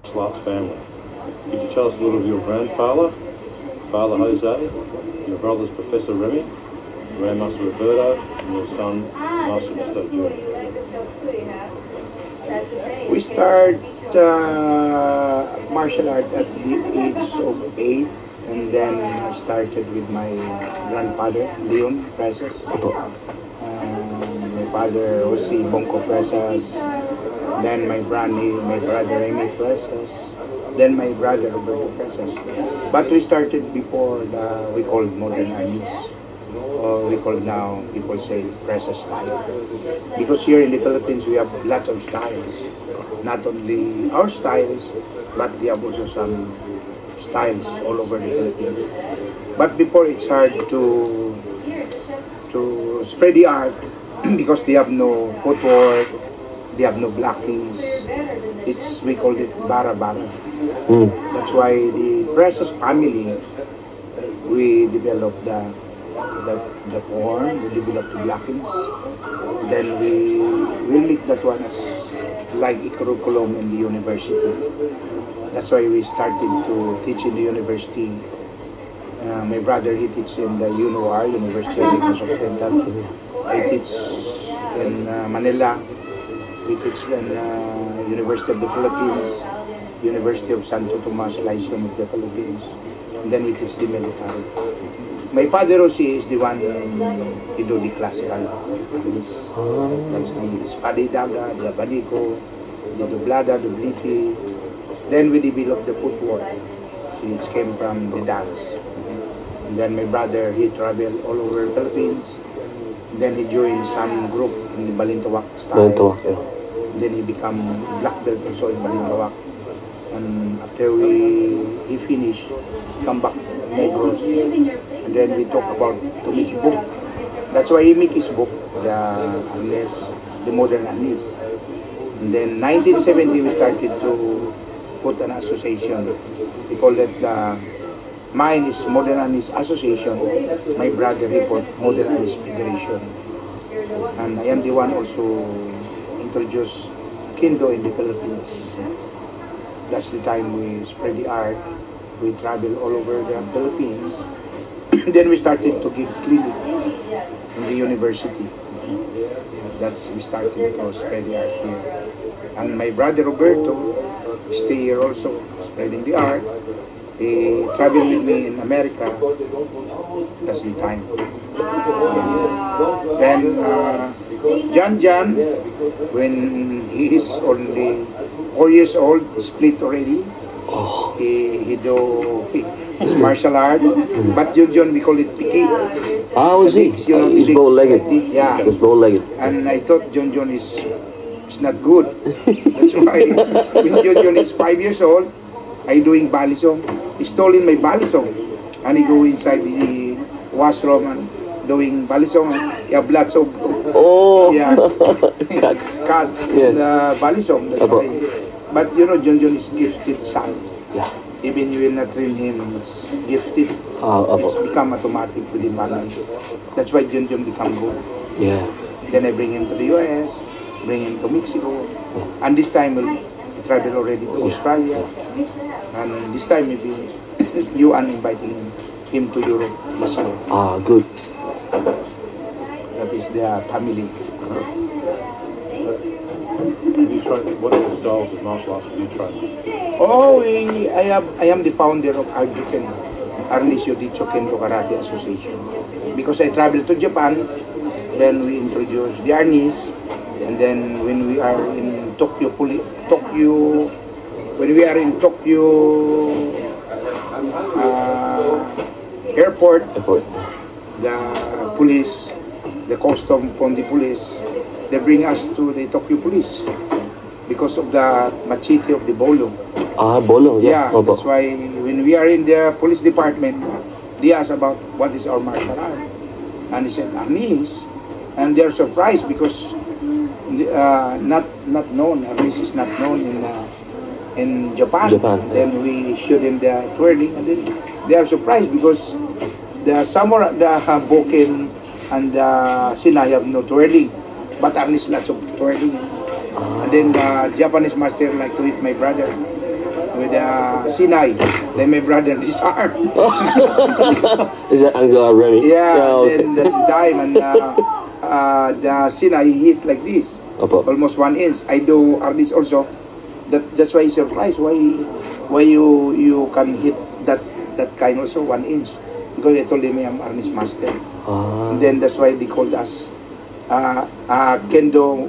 Slat family. Could you tell us a little of your grandfather, Father Jose, your brothers Professor Remy, Grandmaster Roberto, and your son, Master Gusto Jr.? We start martial art at the age of 8, and then I started with my grandfather, Leon Presas. My father, Jose Bonco Presas. Then my brother Remy Presas. Then my brother Roberto Presas. But we started before we called modern armies. Or we call now, people say Presas style. Because here in the Philippines we have lots of styles. Not only our styles, but we have also some styles all over the Philippines. But before, it's hard to spread the art because they have no footwork, they have no blockings. We call it bara-bara. That's why the Presas family, we developed the form, we developed the blockings. Then we make that one as like a curriculum in the university. That's why we started to teach in the university. My brother, he teaches in the UNOR, University of Negros Occidental. I teach in Manila. We teach in University of the Philippines, University of Santo Tomas, Lyceum of the Philippines. And then we teach the military. My father Jose is the one who do the classical armies. That's the Spadidaga, the Abanico, the Doblada, the Bliti. Then we developed the footwork. So it came from the dance. And then my brother, he traveled all over the Philippines. Then he joined some group in the Balintawak style. Balintawak, yeah. Then he became black belt also in Balintawak. And after he finished, come back to Negros. And then we talk about to make a book. That's why he make his book, the modern Anis. And then 1970 we started to put an association. We call it mine is Modern Anis Association. My brother report Modern Anis Federation. And I am the one also introduced Kendo in the Philippines. That's the time we spread the art. We travel all over the Philippines. Then we started to give clinic in the university. We started to spread the art here. And my brother Roberto stay here also, spreading the art. He traveled with me in America. That's the time. Then John, when he is only 4 years old, split already. He do his martial art, but John we call it Piki. Was he? He's bow-legged. Yeah. He was bow-legged. And I thought John is not good. That's why when John is 5 years old, I doing balisong. He stole in my balisong, and he go inside the washroom and doing balisong. He have lots of yeah cuts in the balisong. That's why. But John is gifted son. Yeah. Even you will not train him, it's gifted. It's become automatic with the family. That's why John become good. Yeah. Then I bring him to the US, bring him to Mexico, and this time we travel already to Australia. And this time maybe you are inviting him to Europe this year. Good. That is their family. Have you trained, what other styles of martial arts have you trained? I am the founder of Arjuken, Arnisio Dicho Kendo Karate Association. Because I traveled to Japan, then we introduced the Arnis, and then when we are in Tokyo airport, the police, the custom from the police, they bring us to the Tokyo police because of the machete of the bolo. Bolo, yeah. Yeah, that's why when we are in the police department, they ask about what is our martial art. And he said, Arnis. And they're surprised because not known, Arnis is not known in Japan. Then we showed them the twirling, and then they are surprised because the samurai, the Boken and the Sinai have no twirling, but Arnis lots of twirling. And then the Japanese master like to hit my brother. with Sinai. Then my brother disarmed. Is that Uncle Remy? Yeah, okay. then that's the time, and the Sinai hit like this, Opo. almost 1 inch. I do Ardis also. That's why he's surprised why you can hit that kind also 1 inch, because I told him I'm Arnis master. And then that's why they called us Kendo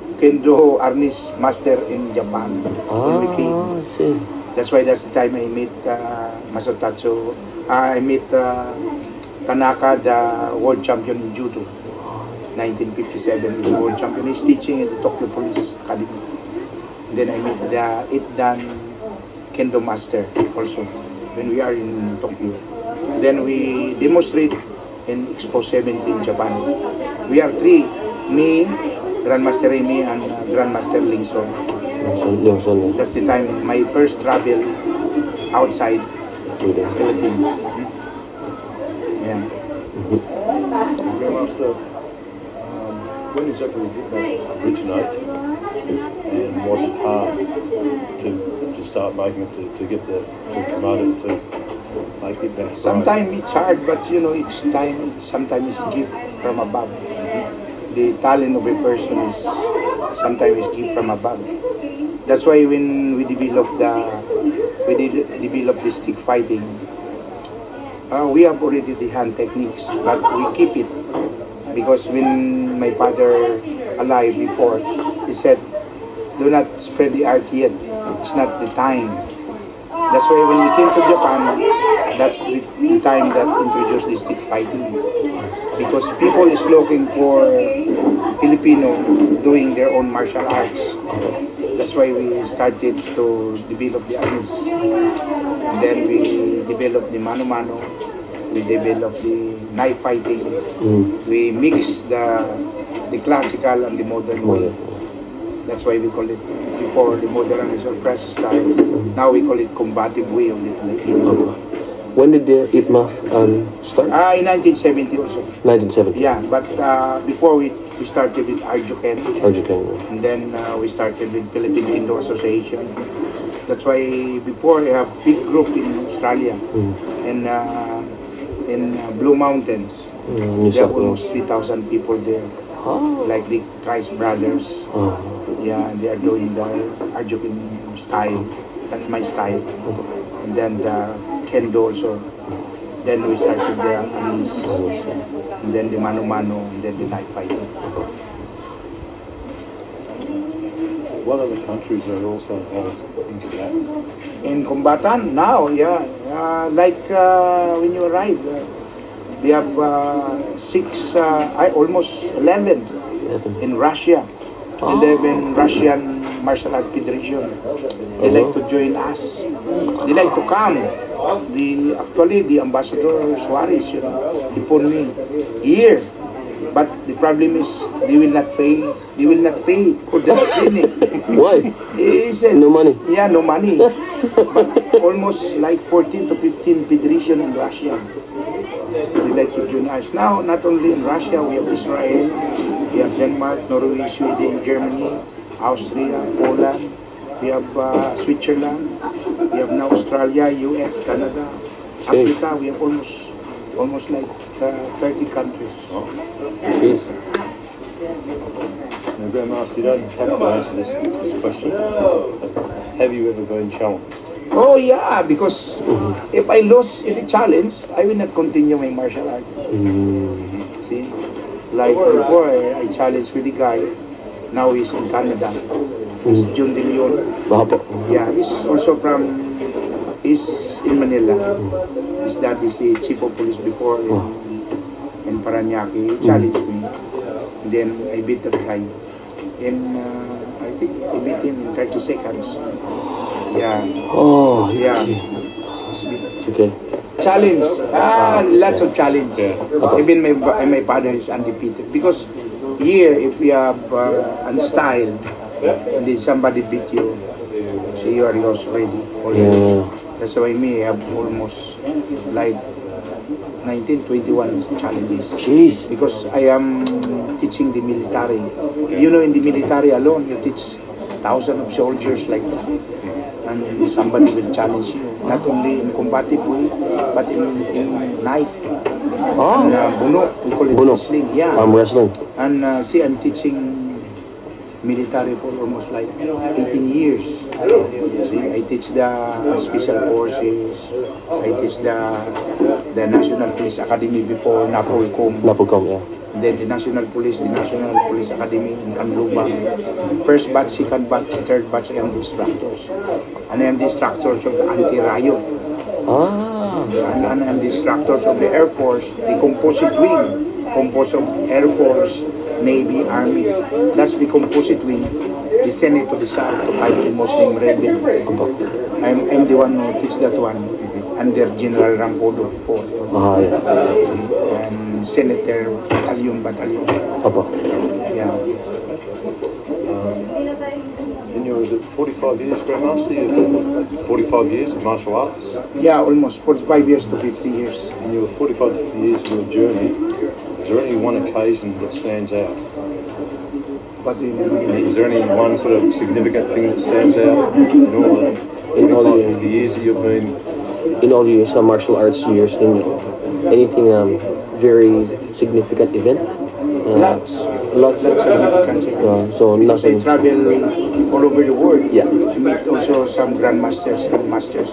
Arnis master in Japan when we came. I see. That's why that's the time I meet Masatatsu. I meet Tanaka, the world champion in judo. 1957, he's world champion. He's teaching at the Tokyo Police Academy. Then I meet the Itdan Kendo master also when we are in Tokyo. Then we demonstrate in Expo 70 in Japan. We are three, me, Grandmaster Remy, and Grandmaster Lingson. That's the time my first travel outside Philippines. Yeah. Grandmaster, when exactly did that originate, and was it hard to start making it, to get to promote it, to make it better? Sometimes it's hard, but you know, each time, sometimes it's gift from above. The talent of a person is sometimes gift from above. That's why when we develop the stick fighting, we have already the hand techniques, but we keep it because when my father alive before, he said, "Do not spread the art yet. It's not the time." That's why when we came to Japan, that's the time that introduced the stick fighting, because people is looking for Filipino doing their own martial arts. That's why we started to develop the arms. And then we developed the mano-mano, we developed the knife fighting, we mix the classical and the modern way. That's why we call it, before the modern is press style, now we call it combative way of the Filipino. When did the ITMAF start? In 1970 also. 1970. Yeah, but before we started with Arjuken. And then we started with Philippine Kendo Association. That's why before I have big group in Australia and in Blue Mountains. There are almost 3,000 people there. Like the Christ Brothers. Yeah, they are doing the Arjuken style. That's my style. And then the Kendo also. Then we started the Amis, and then the Mano-Mano, and then the knife fighting. What other countries are also involved in combat? In Kombatan now, yeah. Like when you arrive, we have almost 11 in Russia. 11 Russian Martial Art Federation. They like to join us. They like to come. Actually, the Ambassador Suarez, you know, he put me here. But the problem is they will not pay. They will not pay for the training. Why? He said, no money. Yeah, no money. But almost like 14 to 15 federation in Russia. They like to join us. Now, not only in Russia, we have Israel, we have Denmark, Norway, Sweden, Germany, Austria, Poland, we have Switzerland, we have now Australia, US, Canada, Africa. We have almost like 30 countries. Jeez. Now, Grandmaster, you don't have to answer this question. Have you ever been challenged? Oh yeah, because if I lose any challenge, I will not continue my martial art. See, like before I challenged with the guy. Now he's in Canada. He's John De Leon. Yeah, he's also he's in Manila. His dad is the chief of police before in Paranaque. He challenged me. And then I beat that guy. I think I beat him in 30 seconds. Yeah. Oh, yeah. It's okay. Challenge. Lots of challenge. Even my father is undefeated. Because here, if you have a style, and then somebody beat you, so you are lost already. Yeah. That's why me, I have almost like 1921 challenges. Jeez. Because I am teaching the military. You know, in the military alone, you teach thousands of soldiers like that. And somebody will challenge you, not only in combative way, but in knife. Oh, Buno, we call it Buno. wrestling. Yeah. arm wrestling. And see, I'm teaching military for almost like 18 years. See, I teach the special forces. I teach the National Police Academy before NAPOLCOM. Napolcom, yeah. Then the National Police Academy in Canlubang. First batch, second batch, third batch, I am the instructors. And I am the instructors of the anti-riot. Ah, And I am the instructors of the Air Force, the composite wing, composed of Air Force, Navy, Army. That's the composite wing, the Senate to the South to fight the Muslim rebel. I'm the one who teach that one under General Rampodo before. ah, yeah. And Senator Battalion. Opo. Yeah. In your, is it 45 years, Grandmaster? You've 45 years of martial arts? Yeah, almost 45 years to 50 years. In your 45 to 50 years of your journey, is there any one occasion that stands out? But Is there any one sort of significant thing that stands out in all the 45, 50 years that you've been? In all your martial arts years, anything very significant event? lots Lots. of significance. So Because I nothing. travel all over the world. Yeah. I meet also some grandmasters and masters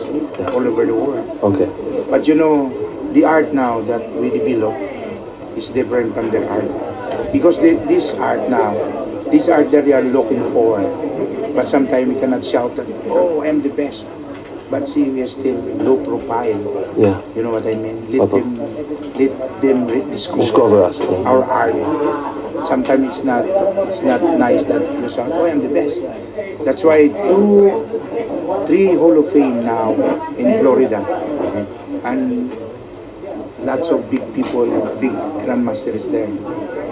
all over the world. Okay. But you know, the art now that we develop is different from their art. Because this art now, this art that they are looking for, but sometimes we cannot shout that, oh, I'm the best. But see, we are still low profile. Yeah. You know what I mean? Let Papa. them Discover us. Yeah. our art. Sometimes it's not nice that you shout, oh, I'm the best. That's why 3 Hall of Fame now in Florida. And lots of big people, big grandmasters there.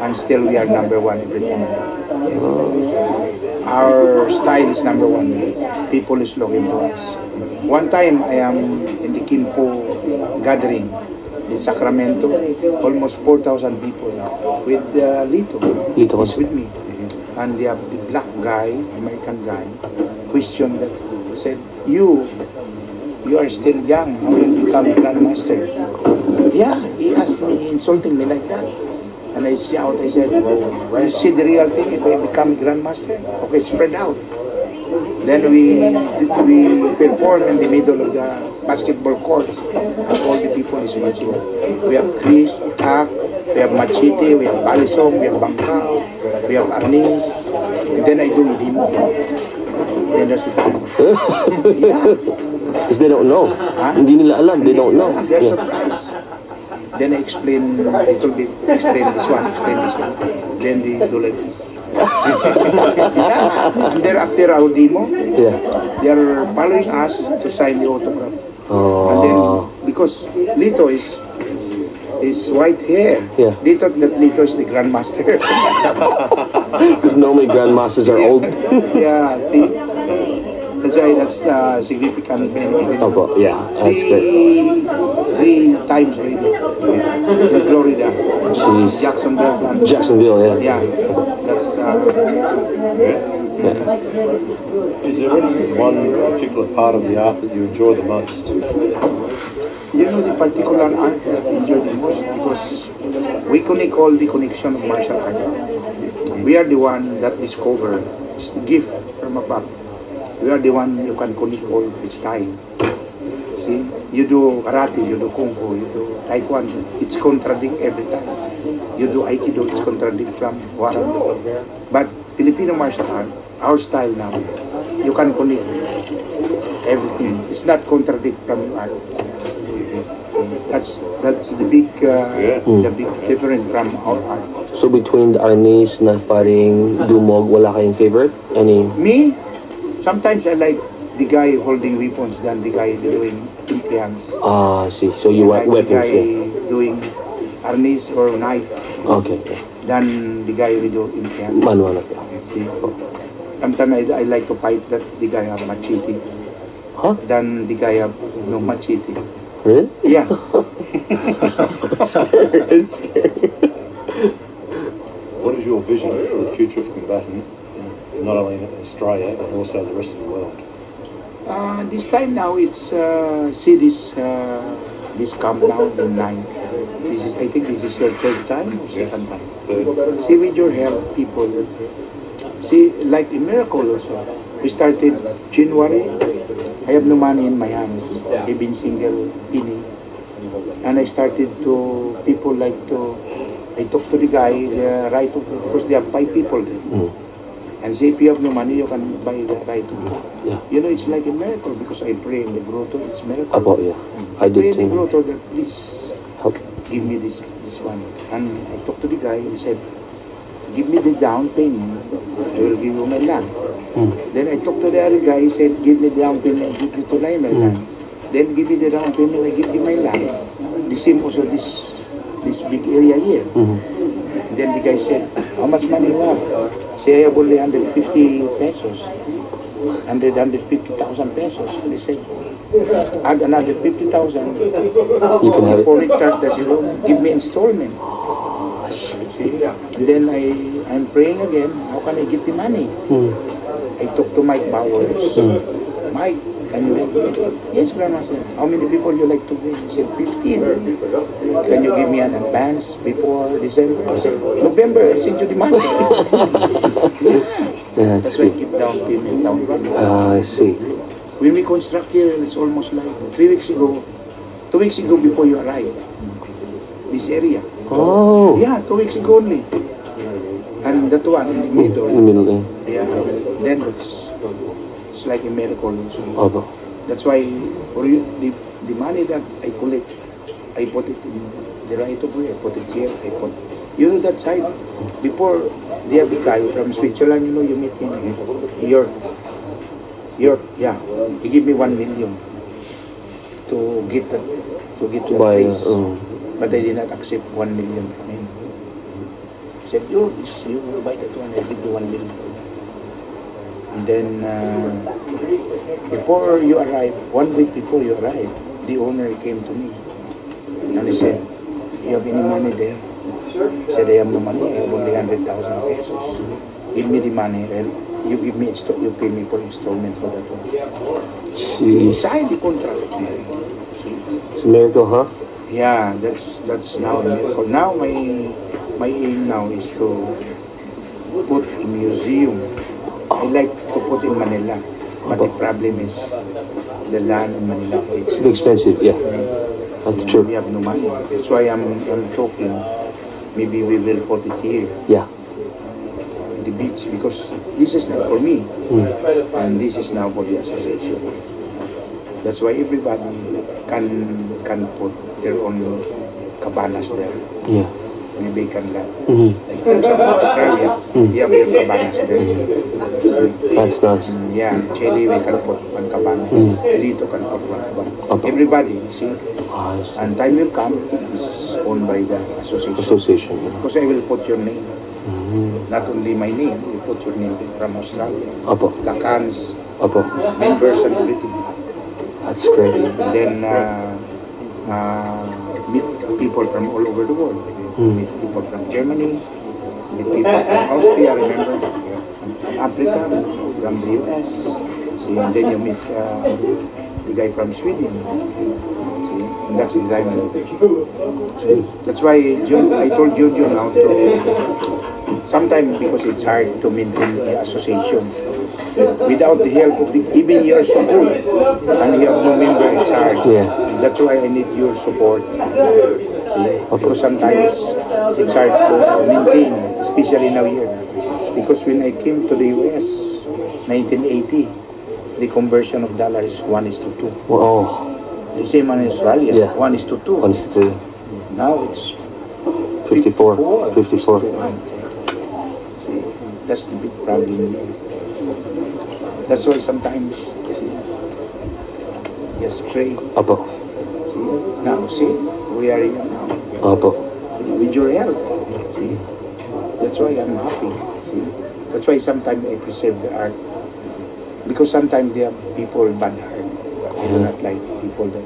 And still we are number 1 every time. Our style is number 1. People is looking for us. One time I am in the Kimpo gathering in Sacramento, almost 4,000 people with Lito. Lito He's was- with me. And the black guy, American guy, questioned that. He said, you are still young, how will you become grandmaster? Yeah, he asked me, insulting me like that. And I shout, I said, you see the real thing if I become grandmaster? Okay, spread out. Then we perform in the middle of the basketball court. And all the people is watching. We have Chris, Itak, we have Machete, we have Balisong, we have Bangkao, we have Arnis. And then I do Idimo. Then that's the time. Yeah. Because they don't know. Huh? Hindi nila alam. They don't know. They're Yeah. surprised. Then I explain a little bit, explain this one. Then they do like this. Yeah. And then after our demo, Yeah. they are following us to sign the autograph. And then, Oh. because Lito is white hair, Yeah. they thought that Lito is the grandmaster. Because normally grandmasters are old. Yeah, see? That's why that's the significant thing. Opo, yeah. That's good. Three times already in Florida, Jeez. Jacksonville. And Jacksonville, yeah. yeah, that's Is there any one particular part of the art that you enjoy the most? you know the particular art that I enjoy the most because we connect all the connection of martial art. We are the one that discover it's the gift from above. We are the one you can connect all its time. See, you do karate, you do kung fu, you do taekwondo. It's contradict every time. You do aikido, it's contradict from warando. But Filipino martial art, our style now, you can connect everything. It's not contradict from your art. That's the big difference from our art. So between the Arnis, na fighting, Dumog, wala kayong favorite? Any? Me, sometimes I like the guy holding weapons than the guy doing impians. Ah, see. So you I want like the weapons, guy yeah. doing arnis or knife Okay. than the guy who do impians. Manual. See? Sometimes I like to fight that the guy have machete Huh? than the guy have no machete. Really? Yeah. Sorry, it's scary. What is your vision for the future of combatant not only in Australia but also the rest of the world? This time now it's see this camp now the ninth. I think this is your third time or second time. Third. See, with your help, people. See, like a miracle also. We started January. I have no money in my hands. I've been single, penny. And I started to, people like to, I talked to the guy, the right of, because there are 5 people there. And say, if you have no money, you can buy the right to go. Yeah. You know, it's like a miracle because I pray in the grotto, it's miracle. Apo, yeah. I Pray did in the too. grotto that please Help. give me this one. And I talked to the guy, he said, give me the down payment, I will give you my land. Then I talked to the other guy, he said, give me the down payment, give me to my land. Then give me the down payment, I give you my land. The same also this big area here. Then the guy said, how much money you have? Say, I have only 150 pesos. 150,000 pesos. They said, add another 50,000. You can have it. 4 hectares that you give me installment. See? And then I'm praying again, how can I get the money? I talked to Mike Bowers. Mike, can you help me? Yes, Grandma said, how many people you like to bring? He said, 15. Can you give me an advance before December? I said, November, I send you the money. Yeah, That's that's why I good. keep down payment, down payment. I see. When we construct here, it's almost like 3 weeks ago, 2 weeks ago before you arrived, this area. Oh. Yeah, 2 weeks ago only. And that one in the In middle. the middle, yeah. Yeah, then it's like a miracle. Apo. That's why for you, the money that I collect, I put it in the right of way, I put it here, I put, you know that side, before the other guy from Switzerland, you know, you meet him, York, yeah, he gave me 1 million to get that, to get To that buy, place. But I did not accept 1 million from him. He said, you will buy that one, I give you 1 million. And then, before you arrive, 1 week before you arrive, the owner came to me. And he said, you have any money there? I said, I have no money, I have only 100,000 pesos. Give me the money, and you give me, you pay me for installment for that one. He Jeez. signed the contract. It's a miracle, huh? Yeah, that's now a miracle. Now my aim now is to put a museum. I like to put in Manila, but the problem is the land in Manila is It's expensive, yeah. That's We true. have no money. That's why I'm talking. Maybe we will put it here, Yeah. at the beach, because this is not for me, and this is now for the association. That's why everybody can put their own cabanas there. Yeah. Maybe can land. Like Mm-hmm. in Australia, we have their cabanas there. That's nice. Yeah, Chile we can put one cabana. Dito can put one cabana. Okay. Everybody, you see. I see. And time will come, this is owned by the association. Association, yeah. Because I will put your name. Not only my name, you put your name from Australia. Apo. Lacans, Apo. members and everything. That's great. And then meet people from all over the world. Meet people from Germany, meet people from Austria, remember? From Africa, from the US. See, and then you meet the guy from Sweden. See, and that's the time. That's why I told you now to, sometimes because it's hard to maintain the association. Without the help of even you're so good and you have no member, it's hard. Yeah. That's why I need your support. See? Because sometimes it's hard to maintain, especially now here. Because when I came to the US, 1980, the conversion of dollar is 1:2. Oh, The same in Australia, Yeah. 1:2. once the Now it's 54. 54. See, that's the big problem. That's why sometimes, just pray. Apo. Now, see, we are here now. Apo. With your help. See? That's why I'm happy. See? That's why sometimes I preserve the art. Because sometimes there are people bad heart. They do not like people that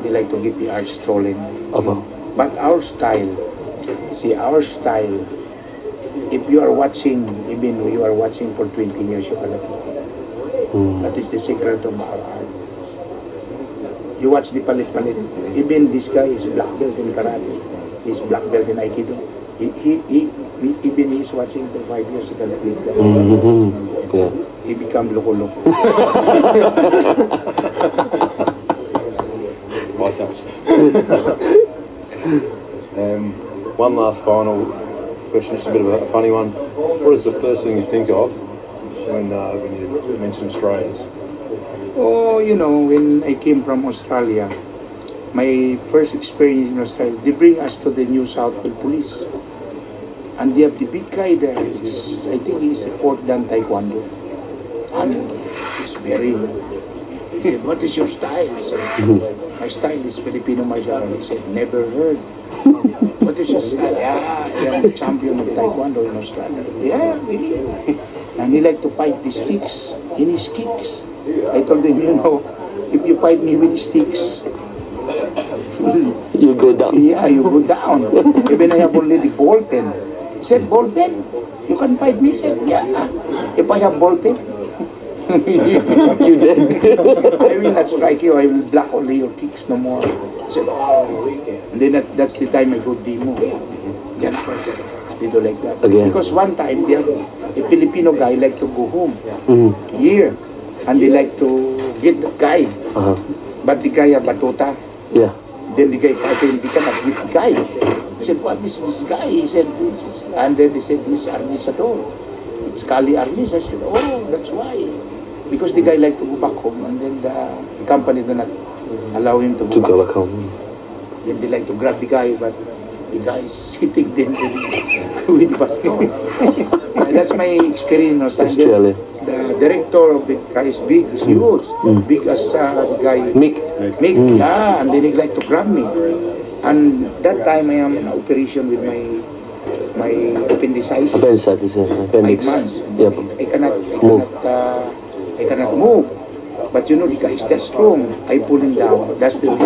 they like to get the art stolen. Apo. But our style, see, our style if you are watching, even you are watching for 20 years, you cannot hit it. That is the secret of our art. You watch the palit-palit. Even this guy is black belt in karate. He's black belt in Aikido. Even he's watching for 5 years, he cannot hit that. Yeah. He become loko-loko. Like us. One last final question, just a bit of a funny one. What is the first thing you think of when you mention Australians? Oh, you know, when I came from Australia, my first experience in Australia, they bring us to the New South Wales Police. And they have the big guy there. I think he's a fourth dan Taekwondo. And he's very... He said, what is your style? I said, my style is Filipino martial art. He said, never heard. What is your style? Yeah, I'm the champion of Taekwondo in Australia. Yeah, really. And he liked to fight the sticks in his kicks. I told him, you know, if you fight me with the sticks, You go down. yeah, you go down. Even I have only the ball pen. He said, ball pen? You can fight me? He said, yeah. If I have ball pen, You did. I will not strike you. I will block only your kicks no more. I said, oh. And then that's the time I go demo. Yan. They do like that. Again. Because one time, they have a Filipino guy like to go home Mm-hmm. here. And they like to get the guy. Uh-huh. But the guy have batuta. Yeah. Then the guy fighting, he cannot beat the guy. He said, what is this guy? He said, this is, and then they said, this is Armisador. It's Kali Armis. I said, oh, that's why. Because the guy like to go back home, and then the company do not allow him to To go go back. back home. Then they like to grab the guy, but the guy is hitting them with the baston. And that's my experience. And Australia. then the director of the guy is big, is huge, big as the guy. Mick. Mick, yeah, and then he like to grab me. And that time I am in operation with my appendicitis. Appendicitis. 5 Appendix. months. Yep. I cannot move. But you know, the guy is that strong. I pull him down. That's the way.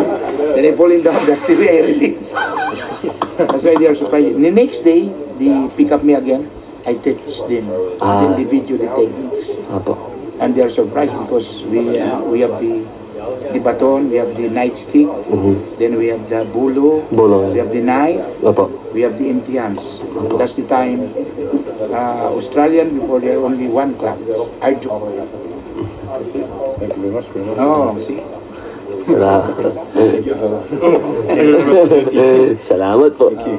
Then I pull him down. That's the way I release. That's why they are surprised. The next day, they pick up me again. I teach them. Then the video, the techniques. Apo. And they are surprised because we have the baton, we have the nightstick, then we have the bulo, Bolo. we have the knife, Apo. we have the empty hands. That's the time Australian before there only one club. Arjo. Thank you very much, Bruno. Oh, see. Salamat po. Okay.